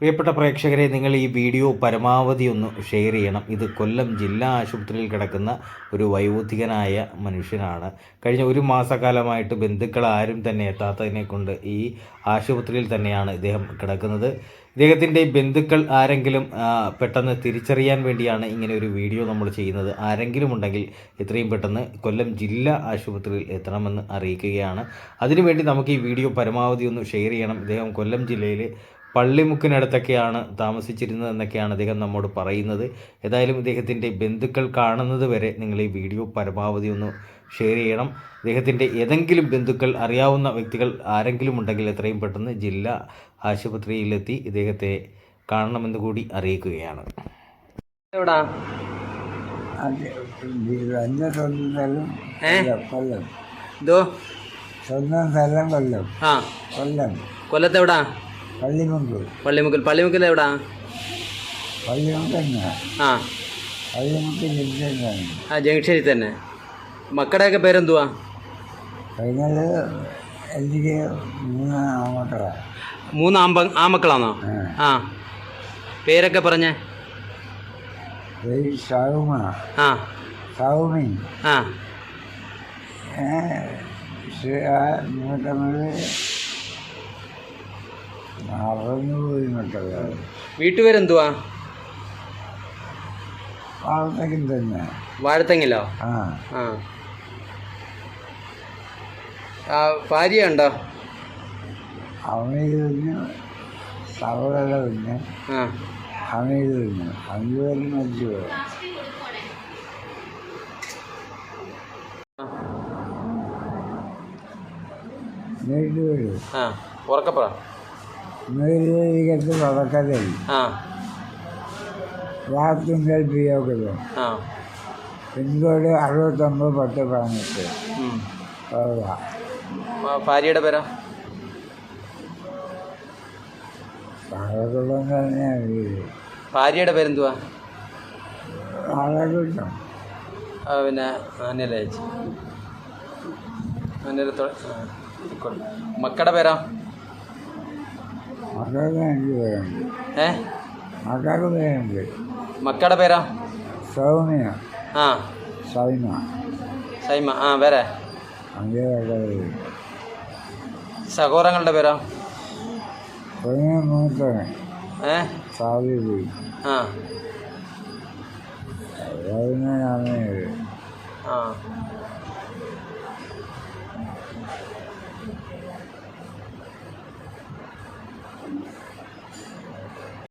പ്രിയപ്പെട്ട പ്രേക്ഷകരെ, നിങ്ങൾ ഈ വീഡിയോ പരമാവധി ഒന്ന് ഷെയർ ചെയ്യണം. ഇത് കൊല്ലം ജില്ലാ ആശുപത്രിയിൽ കിടക്കുന്ന ഒരു വയോധികനായ മനുഷ്യനാണ്. കഴിഞ്ഞ ഒരു മാസക്കാലമായിട്ട് ബന്ധുക്കൾ ആരും തന്നെ എത്താത്തതിനെ കൊണ്ട് ഈ ആശുപത്രിയിൽ തന്നെയാണ് ഇദ്ദേഹം കിടക്കുന്നത്. ഇദ്ദേഹത്തിൻ്റെ ബന്ധുക്കൾ ആരെങ്കിലും പെട്ടെന്ന് തിരിച്ചറിയാൻ വേണ്ടിയാണ് ഇങ്ങനെ ഒരു വീഡിയോ നമ്മൾ ചെയ്യുന്നത്. ആരെങ്കിലും ഉണ്ടെങ്കിൽ എത്രയും പെട്ടെന്ന് കൊല്ലം ജില്ലാ ആശുപത്രിയിൽ എത്തണമെന്ന് അറിയിക്കുകയാണ്. അതിനുവേണ്ടി നമുക്ക് ഈ വീഡിയോ പരമാവധി ഒന്ന് ഷെയർ ചെയ്യണം. ഇദ്ദേഹം കൊല്ലം ജില്ലയിൽ പള്ളിമുക്കിനടുത്തൊക്കെയാണ് താമസിച്ചിരുന്നത് എന്നൊക്കെയാണ് അദ്ദേഹം നമ്മോട് പറയുന്നത്. ഏതായാലും ഇദ്ദേഹത്തിൻ്റെ ബന്ധുക്കൾ കാണുന്നത് വരെ നിങ്ങൾ ഈ വീഡിയോ പരമാവധി ഒന്ന് ഷെയർ ചെയ്യണം. ഇദ്ദേഹത്തിൻ്റെ ഏതെങ്കിലും ബന്ധുക്കൾ, അറിയാവുന്ന വ്യക്തികൾ ആരെങ്കിലും ഉണ്ടെങ്കിൽ എത്രയും പെട്ടെന്ന് ജില്ലാ ആശുപത്രിയിലെത്തി ഇദ്ദേഹത്തെ കാണണമെന്ന് കൂടി അറിയിക്കുകയാണ്. എവിടാ എൻ്റെ സ്വന്തം സ്ഥലം കൊല്ലം. ഇതോ സ്വന്തം സ്ഥലം കൊല്ലം. ആ കൊല്ലം കൊല്ലത്തെവിടാ? പള്ളിമുക്കിൽ എവിടാ? പള്ളിമുക്ക് തന്നെ. ആ പള്ളിമുക്ക് ജംഗ്ഷനിലാണ്. ആ ജംഗ്ഷനിൽ തന്നെ. മക്കളുടെയൊക്കെ പേരെന്തുവാ? കഴിഞ്ഞത് എനിക്ക് 3 ആമക്കളാണ്. 3 ആമക്കളാണോ? ആ പേരൊക്കെ പറഞ്ഞേ. സൗമ, ആ സൗമി, ആ മൂത്തമത് മറന്നുപോയി മക്കളെ. വീട്ടുപേരെന്തുവാ? വാർത്തക്കും തന്നെ. വാഴത്തെങ്ങിലോ? ആ ആ ഭാര്യ ഉണ്ടോ? അമീത് കുഞ്ഞ്, സവള കുഞ്ഞ്, അമീത് കുഞ്ഞ്, 5 പേരും മരിച്ചു പോയി. വീട്ടുപേര് ഉറക്കപ്പുറ മേലിക്കത്ത് വടക്കരയിൽ വാർത്തുങ്കൽ പിയോക്കത്. പിൻകോഡ് 69 10 18. ഭാര്യയുടെ പേരാ? പാലക്കുളം തന്നെയാണ് വീട്. ഭാര്യയുടെ പേരെന്തുവാ? പാലക്കുളം. പിന്നെ അനിലേച്ചി. മക്കളുടെ പേരാ? മക്കൾക്ക് 5 പേരുണ്ട്. മക്കൾക്ക് പേരുണ്ട്. മക്കളുടെ പേരാ? സൗമ്യ, സൈമ. സൈമ. വേറെ 5 പേരുടെ പേര്. സഹോദരങ്ങളുടെ പേരാ? മൂത്തവൻ സാവി പോയി. ആ അതിന് ആ